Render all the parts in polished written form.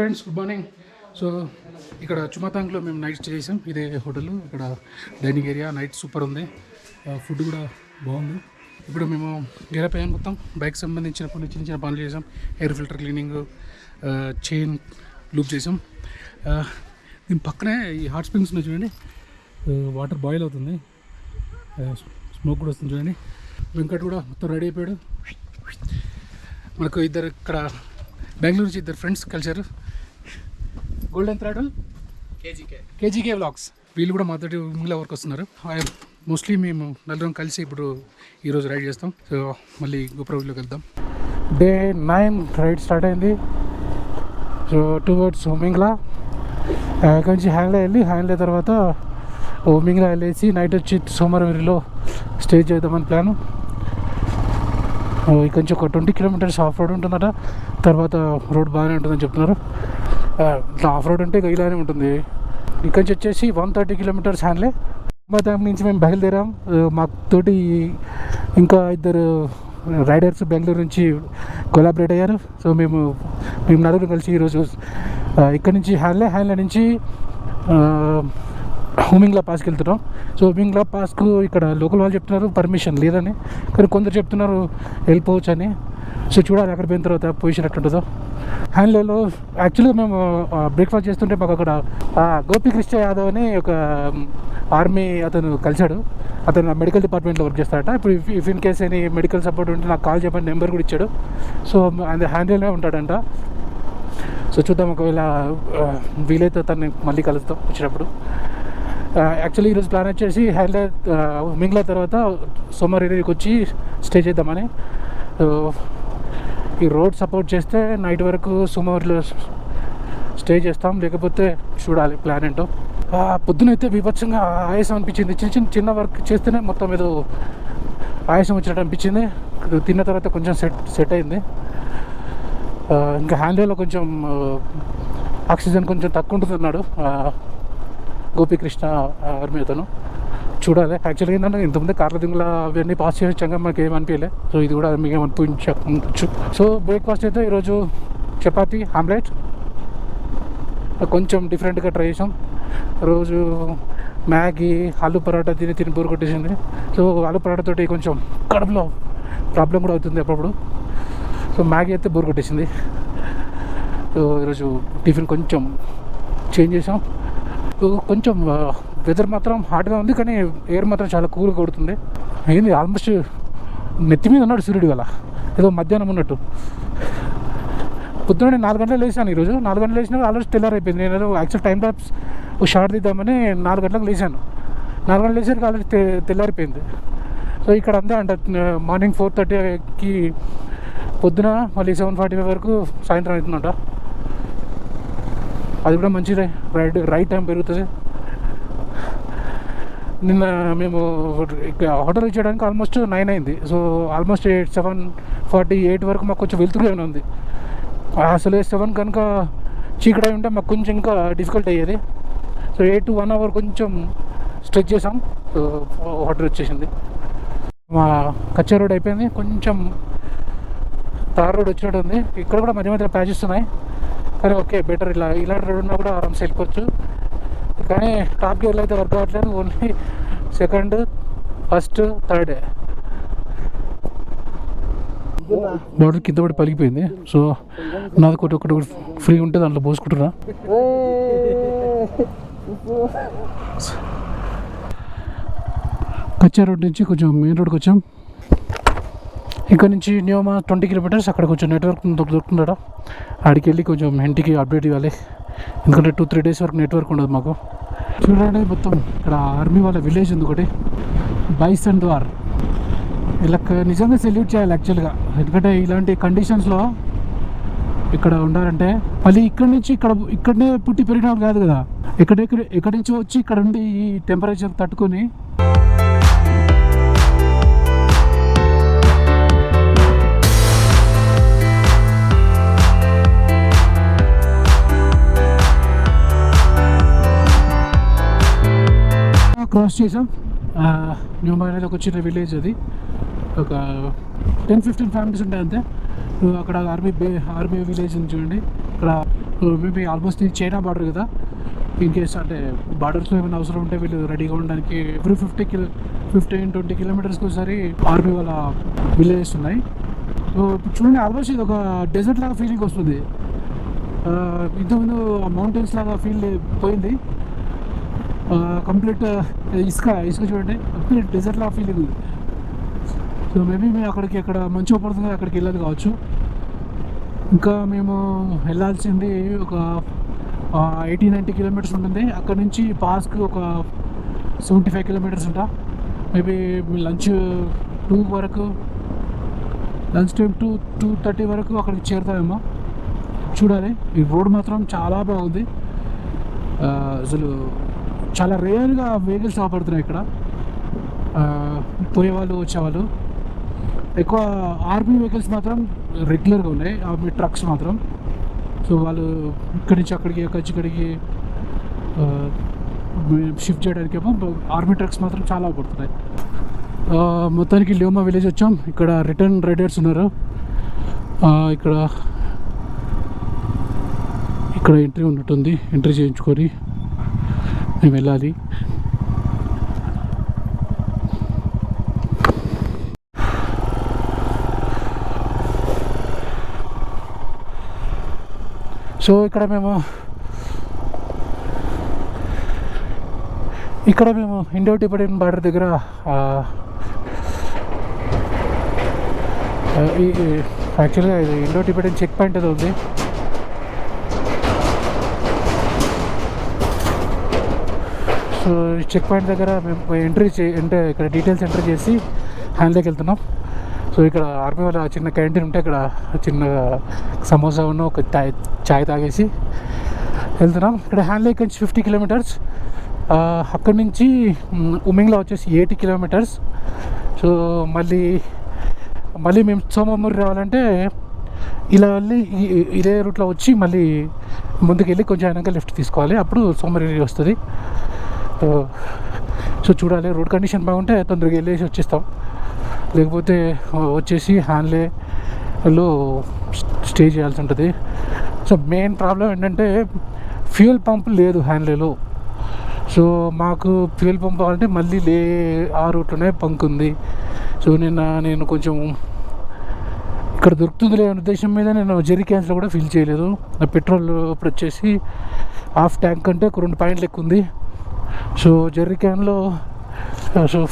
Friends, good morning. So ఇక్కడ చుమాథాంగ్లో మేము night stay చేసాం. ఇదే హోటల్. ఇక్కడ డైనింగ్ ఏరియా నైట్ సూపర్ ఉంది. ఫుడ్ కూడా బాగుంది. ఇప్పుడు మేము గెరప్ అయ్యాం. మొత్తం బైక్ సంబంధించిన కొన్ని చిన్న చిన్న పనులు చేసాం. Air filter cleaning, chain loop చేసాం. దీని పక్కనే ఈ హాట్ స్ప్రింగ్స్ ఉన్నాయి చూడండి. వాటర్ బాయిల్ అవుతుంది, స్మోక్ కూడా వస్తుంది చూడండి. వెంకట్ కూడా మొత్తం రెడీ అయిపోయాడు. మనకు ఇద్దరు ఇక్కడ బెంగళూరు నుంచి ఇద్దరు ఫ్రెండ్స్ కలిసారు. Golden throttle, KGK vlogs. వీళ్ళు కూడా మాతోటి మిగిలిన వర్క్ వస్తున్నారు. మోస్ట్లీ మేము నలుగురం కలిసి ఇప్పుడు ఈరోజు రైడ్ చేస్తాం. సో మళ్ళీ గోప్రోలోకి వెళ్దాం. డే 9 రైడ్ స్టార్ట్ అయింది. సో టువర్డ్స్ హోమింగ్లా. అక్కడి నుంచి హ్యాండ్లే వెళ్ళి, హ్యాండ్లే తర్వాత హోమింగ్లా వెళ్ళేసి నైట్ వచ్చి సోమవారిలో స్టే చేద్దామని ప్లాను. ఇక్కడ నుంచి ఒక 20 కిలోమీటర్స్ ఆఫ్ రోడ్ ఉంటుందట. తర్వాత రోడ్ బాగానే ఉంటుందని చెప్తున్నారు. ఆఫ్ రోడ్ అంటే ఇలానే ఉంటుంది. ఇక్కడ నుంచి వచ్చేసి 130 కిలోమీటర్స్ హ్యాండ్లే. దాని నుంచి మేము బయలుదేరాం. మాతోటి ఇంకా ఇద్దరు రైడర్స్ బెంగళూరు నుంచి కొలాబరేట్ అయ్యారు. సో మేము నలుగురు కలిసి ఈరోజు ఇక్కడ నుంచి హ్యాండ్లే నుంచి హోమింగ్లా పాస్కి వెళ్తున్నాం. సో హోమింగ్లా పాస్కు ఇక్కడ లోకల్ వాళ్ళు చెప్తున్నారు పర్మిషన్ లేదని, కానీ కొందరు చెప్తున్నారు వెళ్ళిపోవచ్చు అని. సో చూడాలి అక్కడ పోయిన తర్వాత పొజిషన్ ఎట్టుంటుందో. హ్యాండ్లేలో యాక్చువల్గా మేము బ్రేక్ఫాస్ట్ చేస్తుంటే మాకు అక్కడ గోపీకృష్ణ యాదవ్ అని ఒక ఆర్మీ అతను కలిశాడు. అతను మెడికల్ డిపార్ట్మెంట్లో వర్క్ చేస్తాడట. ఇప్పుడు if in case any medical support ఉంటే నాకు కాల్ చెప్పని నెంబర్ కూడా ఇచ్చాడు. సో అది హ్యాండ్లేలో ఉంటాడంట. సో చూద్దాం, ఒకవేళ వీలైతే తను మళ్ళీ కలుస్తాం వచ్చినప్పుడు. యాక్చువల్లీ ఈరోజు ప్లాన్ వచ్చేసి హ్యాండ్లే మింగ్లా తర్వాత సోమవారికి వచ్చి స్టే చేద్దామని. ఈ రోడ్ సపోర్ట్ చేస్తే నైట్ వరకు సోమవారిలో స్టే చేస్తాం, లేకపోతే చూడాలి ప్లాన్ ఏంటో. పొద్దునైతే బీభత్సంగా ఆయాసం అనిపించింది. చిన్న వర్క్ చేస్తేనే మొత్తం ఏదో ఆయాసం వచ్చినట్టు అనిపించింది. తిన్న తర్వాత కొంచెం సెట్ అయింది. ఇంకా హ్యాండ్లేలో కొంచెం ఆక్సిజన్ కొంచెం తక్కువ ఉంటుంది అన్నాడు గోపీకృష్ణ ఆర్మీ అతను. చూడాలి. యాక్చువల్గా ఏంటంటే ఇంతకుముందు కార్ల దింగుల అవన్నీ పాస్ చేయొచ్చంగా మనకి ఏమనిపించలే. సో ఇది కూడా మీకు ఏమనిపించవచ్చు. సో బ్రేక్ఫాస్ట్ అయితే ఈరోజు చపాతీ, ఆమ్లెట్ కొంచెం డిఫరెంట్గా ట్రై చేసాం. రోజు మ్యాగీ, ఆలు పరాటా తిని బోరు కొట్టేసింది. సో ఆలు పరాటాతోటి కొంచెం కడుపులో ప్రాబ్లం కూడా అవుతుంది అప్పుడప్పుడు. సో మ్యాగీ అయితే బోరు కొట్టేసింది. సో ఈరోజు టిఫిన్ కొంచెం చేంజ్ చేసాం. కొంచెం వెదర్ మాత్రం హాట్గా ఉంది, కానీ ఎయిర్ మాత్రం చాలా కూల్గా కొడుతుంది. ఏంది ఆల్మోస్ట్ నెత్తి మీద ఉన్నాడు సూర్యుడు వల్ల, ఏదో మధ్యాహ్నం ఉన్నట్టు. పొద్దున్న 4 గంటలకు లేచాను. ఈరోజు 4 గంటలు లేచినా ఆల్మోస్ట్ తెల్లారైపోయింది. నేను యాక్చువల్ టైం ల్యాప్స్ ఒక షార్ట్ తీద్దామని 4 గంటలకు లేచాను. 4 గంటలు లేచేసరికి ఆల్రెడీ తెల్లారిపోయింది. సో ఇక్కడ అంతే అంట. మార్నింగ్ 4:30కి పొద్దున, మళ్ళీ 7:45 వరకు సాయంత్రం అవుతుందంట. అది కూడా మంచిదే, రైట్ టైం పెరుగుతుంది. నిన్న మేము హోటల్ చేయడానికి ఆల్మోస్ట్ 9 అయింది. సో ఆల్మోస్ట్ 7:48 వరకు మాకు కొంచెం వెళ్తూనే ఉంది. అసలు 7 కనుక చీకటి ఉంటే మాకు కొంచెం ఇంకా డిఫికల్ట్ అయ్యేది. సో 8 to 1 hour కొంచెం స్ట్రెచ్ చేసాం. సో హోటల్ వచ్చేసింది. మా కచ్చా రోడ్ అయిపోయింది. కొంచెం తార్ రోడ్ వచ్చినట్టు ఉంది. ఇక్కడ కూడా మధ్య మధ్య ప్యాచెస్ ఉన్నాయి, కానీ ఓకే బెటర్. ఇలాంటి రోడ్ ఉన్నా కూడా ఆరామ్స్ వెళ్ళిపోవచ్చు. కానీ టాప్ గేర్లో అయితే వర్క్ అవ్వట్లేదు. Only second, first, third. Border కింద పడి పలిగిపోయింది. సో నాది ఒకటి ఫ్రీ ఉంటే దాంట్లో పోసుకుంటున్నా. కచ్చా రోడ్ నుంచి కొంచెం మెయిన్ రోడ్కి వచ్చాం. ఇక్కడ నుంచి న్యూమా 20 కిలోమీటర్స్. అక్కడ కొంచెం నెట్వర్క్ దొరుకుతుందట. ఆడికి వెళ్ళి కొంచెం ఇంటికి అప్డేట్ ఇవ్వాలి, ఎందుకంటే 2-3 days వరకు నెట్వర్క్ ఉండదు మాకు. చూడండి, మొత్తం ఇక్కడ ఆర్మీ వాళ్ళ విలేజ్ ఉంది ఒకటి, బైసన్ ద్వార్. వీళ్ళకి నిజంగా సెల్యూట్ చేయాలి యాక్చువల్గా. ఎందుకంటే ఇలాంటి కండిషన్స్లో ఇక్కడ ఉండాలంటే, మళ్ళీ ఇక్కడనే పుట్టి పెరిగిన కాదు కదా, ఎక్కడి నుంచి వచ్చి ఇక్కడ ఉండి ఈ టెంపరేచర్ తట్టుకొని క్రాస్ చేసాం. న్యూమా అనేది ఒక చిన్న విలేజ్. అది ఒక 10-15 ఫ్యామిలీస్ ఉంటాయి అంతే. అక్కడ ఆర్మీ విలేజ్ ఉంది చూడండి. ఇక్కడ మేబీ ఆల్మోస్ట్ ఇది చైనా బార్డర్ కదా, ఇన్ కేస్ అంటే బార్డర్స్లో ఏమైనా అవసరం ఉంటే వీళ్ళు రెడీగా ఉండడానికి ఎవ్రీ 15-20 కిలోమీటర్స్కి ఒకసారి ఆర్మీ వాళ్ళ విలేజెస్ ఉన్నాయి. సో చూడండి, ఆల్మోస్ట్ ఇది ఒక డెజర్ట్ లాగా ఫీలింగ్ వస్తుంది. ఇంతకుముందు మౌంటైన్స్ లాగా ఫీల్ పోయింది. కంప్లీట్ ఇసుక చూడండి, కంప్లీట్ డెజర్ట్ లాగా ఫీలింగ్ ఉంది. సో మేబీ మేము అక్కడ మంచిగా పడుతుంది, అక్కడికి వెళ్ళాలి కావచ్చు. ఇంకా మేము వెళ్ళాల్సింది ఒక 80-90 కిలోమీటర్స్ ఉంటుంది. అక్కడ నుంచి పాస్కి ఒక 75 కిలోమీటర్స్ ఉంటా. మేబీ లంచ్ 2 వరకు, లంచ్ టైం 2:30 వరకు అక్కడికి చేరుతామేమో, చూడాలి. ఈ రోడ్ మాత్రం చాలా బాగుంది. అసలు చాలా రేర్గా వెహికల్స్ అవపడుతున్నాయి ఇక్కడ, పోయేవాళ్ళు వచ్చేవాళ్ళు. ఎక్కువ ఆర్మీ వెహికల్స్ మాత్రం రెగ్యులర్గా ఉన్నాయి, ఆర్మీ ట్రక్స్ మాత్రం. సో వాళ్ళు ఇక్కడి నుంచి అక్కడికి, ఇక్కడికి షిఫ్ట్ చేయడానికి ఏమో ఆర్మీ ట్రక్స్ మాత్రం చాలా పడుతున్నాయి. మొత్తానికి ల్యోమా విలేజ్ వచ్చాం. ఇక్కడ రిటర్న్ రైడర్స్ ఉన్నారు. ఇక్కడ ఎంట్రీ ఉన్నట్టుంది, ఎంట్రీ చేయించుకొని మేము వెళ్ళాలి. సో ఇక్కడ మేము ఇండో టిబెటన్ బార్డర్ దగ్గర యాక్చువల్గా ఇది ఇండో టిబెటన్ చెక్ పాయింట్ ఏదో ఉంది. సో చెక్ పాయింట్ దగ్గర మేము అంటే ఇక్కడ డీటెయిల్స్ ఎంటర్ చేసి హ్యాండ్లేకి వెళ్తున్నాం. సో ఇక్కడ ఆర్మీ వాళ్ళ చిన్న క్యాంటీన్ ఉంటే ఇక్కడ చిన్న సమోసా ఉన్న ఒక చాయ్ తాగేసి వెళ్తున్నాం. ఇక్కడ హ్యాండ్లేక్ నుంచి 50 కిలోమీటర్స్, అక్కడి నుంచి ఉమింగ్లో వచ్చేసి 80 కిలోమీటర్స్. సో మళ్ళీ మేము సోమమూరి రావాలంటే ఇలా వెళ్ళి ఇదే రూట్లో వచ్చి మళ్ళీ ముందుకు వెళ్ళి కొంచెం అయినాక లెఫ్ట్ తీసుకోవాలి, అప్పుడు సోమమూరి వస్తుంది. సో చూడాలి, రోడ్ కండిషన్ బాగుంటే తొందరగా వెళ్ళేసి వచ్చేస్తాం, లేకపోతే వచ్చేసి హ్యాండ్లేలో స్టే చేయాల్సి ఉంటుంది. సో మెయిన్ ప్రాబ్లం ఏంటంటే ఫ్యూయల్ పంప్ లేదు హ్యాండ్లేలో. మాకు ఫ్యూయల్ పంప్ అంటే మళ్ళీ ఆ రూట్లోనే బంక్ ఉంది. సో నేను కొంచెం ఇక్కడ దొరుకుతుందిలే అనే ఉద్దేశం మీద నేను జెర్రీ క్యాన్స్లో కూడా ఫిల్ చేయలేదు. నా పెట్రోల్ ఇప్పుడు వచ్చేసి హాఫ్ ట్యాంక్ అంటే ఒక 2 పాయింట్లు ఎక్కువ ఉంది. సో జెర్రీ క్యాన్లో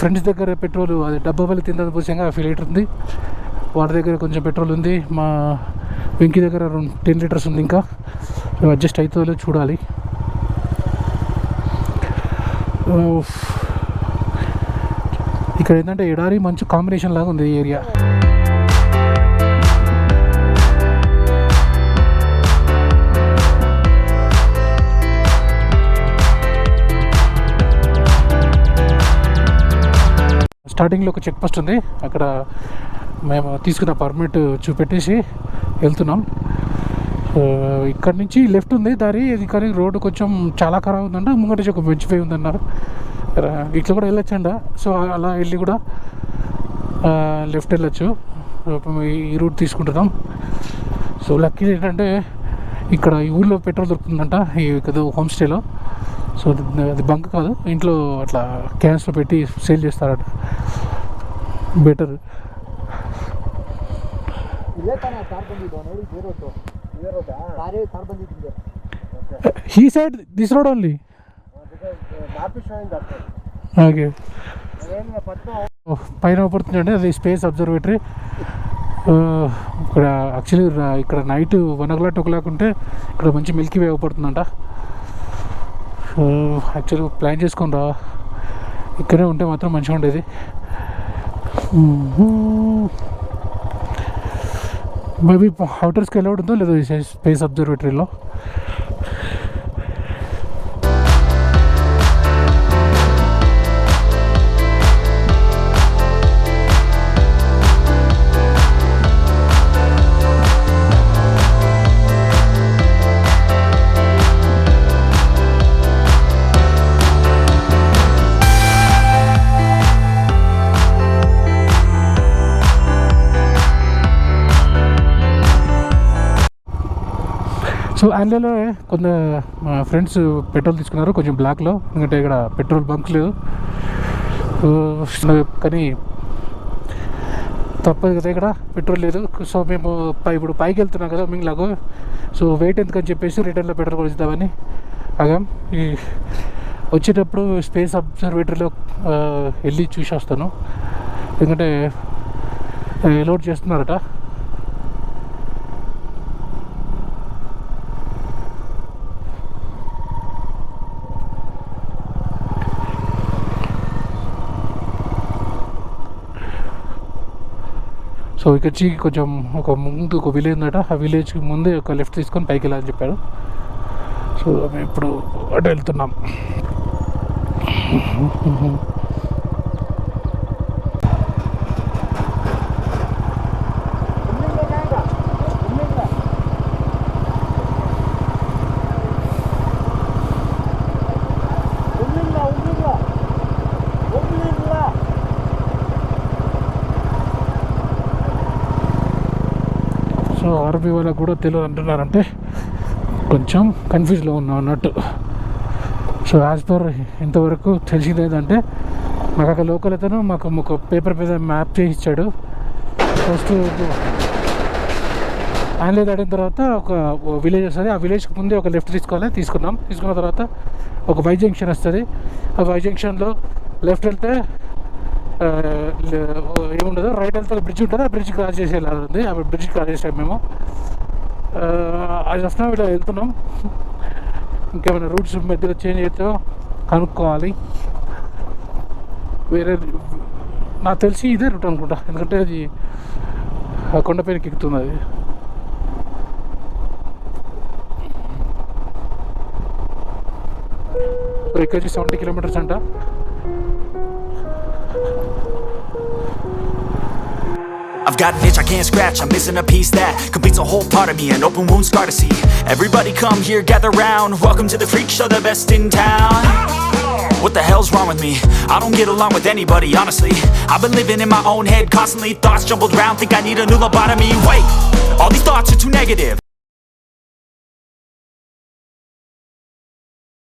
ఫ్రెండ్స్ దగ్గర పెట్రోల్ అది డబ్బా వల్ల తిందని పూసంగా 5 లీటర్ ఉంది, వాటి దగ్గర కొంచెం పెట్రోల్ ఉంది, మా వెంకీ దగ్గర 10 లీటర్స్ ఉంది. ఇంకా అడ్జస్ట్ అవుతుందో చూడాలి. ఇక్కడ ఏంటంటే ఎడారి మంచి కాంబినేషన్ లాగా ఉంది ఈ ఏరియా. స్టార్టింగ్లో ఒక చెక్ పోస్ట్ ఉంది, అక్కడ మేము తీసుకున్న పర్మిట్ చూపెట్టేసి వెళ్తున్నాం. ఇక్కడ నుంచి లెఫ్ట్ ఉంది దారి, ఇది కానీ రోడ్డు కొంచెం చాలా ఖరాబ్ ఉందంట. ముంగట ఒక మంచిపోయి ఉందన్నారు, ఇట్లా కూడా వెళ్ళొచ్చండ. సో అలా వెళ్ళి కూడా లెఫ్ట్ వెళ్ళొచ్చు. ఈ రూట్ తీసుకుంటున్నాం. సో లక్కీ ఏంటంటే ఇక్కడ ఈ ఊళ్ళో పెట్రోల్ దొరుకుతుందంట, ఈ హోమ్ స్టేలో. సో అది బంక్ కాదు, ఇంట్లో అట్లా క్యాన్స్లో పెట్టి సేల్ చేస్తారట, better. He said this road only. Okay. పైన పడుతుందండి అది స్పేస్ అబ్జర్వేటరీ. ఇక్కడ యాక్చువల్లీ ఇక్కడ నైట్ 1 o'clock 2 o'clock ఉంటే ఇక్కడ మంచి మిల్కీ వే పడుతుందంట. యాక్చువల్లీ ప్లాన్ చేసుకొని రా, ఇక్కడే ఉంటే మాత్రం మంచిగా ఉండేది. మేబీ అవుటర్స్కి వెళ్ళి ఉందో లేదో స్పేస్ అబ్జర్వేటరీలో. సో సో హ్యాండ్లేలో కొంత మా ఫ్రెండ్స్ పెట్రోల్ తీసుకున్నారు కొంచెం బ్లాక్లో, ఎందుకంటే ఇక్కడ పెట్రోల్ బంక్ లేదు. కానీ తప్పదు కదా, ఇక్కడ పెట్రోల్ లేదు. సో మేము ఇప్పుడు పైకి వెళ్తున్నాం కదా మింగ్లాగు. సో వెయిట్ ఎందుకని చెప్పేసి రిటర్న్లో పెట్రోల్ కొలుద్దామని ఆగాం. ఈ వచ్చేటప్పుడు స్పేస్ అబ్జర్వేటరీలో వెళ్ళి చూసి వస్తాను, ఎందుకంటే లోడ్ చేస్తున్నారట. సో ఇక్కడ వచ్చి కొంచెం ముందు ఒక విలేజ్ ఉందట, ఆ విలేజ్కి ముందే ఒక లెఫ్ట్ తీసుకొని పైకి వెళ్ళాలని చెప్పారు. సో మేము ఇప్పుడు అటు వెళ్తున్నాం. సో ఆర్మీ వాళ్ళకు కూడా తెలియదు అంటున్నారంటే కొంచెం కన్ఫ్యూజ్లో ఉన్నాం అన్నట్టు. సో యాజ్ పర్ ఇంతవరకు తెలిసింది ఏంటంటే మాకు అక్కడ లోకల్ అతను మాకు ఒక పేపర్ మీద మ్యాప్ చేసి ఇచ్చాడు. ఫస్ట్ హ్యాండ్లే దాటిన తర్వాత ఒక విలేజ్ వస్తుంది, ఆ విలేజ్కి ముందే ఒక లెఫ్ట్ తీసుకున్నాం. తీసుకున్న తర్వాత ఒక వై జంక్షన్ వస్తుంది, ఆ వై జంక్షన్లో లెఫ్ట్ వెళ్తే ఏముండదు, రైట్ వెళ్తే బ్రిడ్జ్ ఉంటుంది, ఆ బ్రిడ్జ్ క్రాస్ చేసి వెళ్ళాలి. ఆ బ్రిడ్జ్ క్రాస్ చేసాం మేము. అది వస్తున్నాం, ఇలా వెళ్తున్నాం. ఇంకేమైనా రూట్స్ మధ్యలో చేంజ్ అయితే కనుక్కోవాలి. వేరే నాకు తెలిసి ఇదే రూట్ అనుకుంటా, ఎందుకంటే అది కొండపైనకి ఎక్కుతుంది. అది ఇక్కడ నుంచి 70 కిలోమీటర్స్ అంట. I've got an itch I can't scratch, I'm missing a piece that completes a whole part of me, an open wound scar to see. Everybody come here, gather round, welcome to the freak show, the best in town. What the hell's wrong with me? I don't get along with anybody, honestly. I've been living in my own head constantly, thoughts jumbled round, think I need a new lobotomy. Wait, all these thoughts are too negative.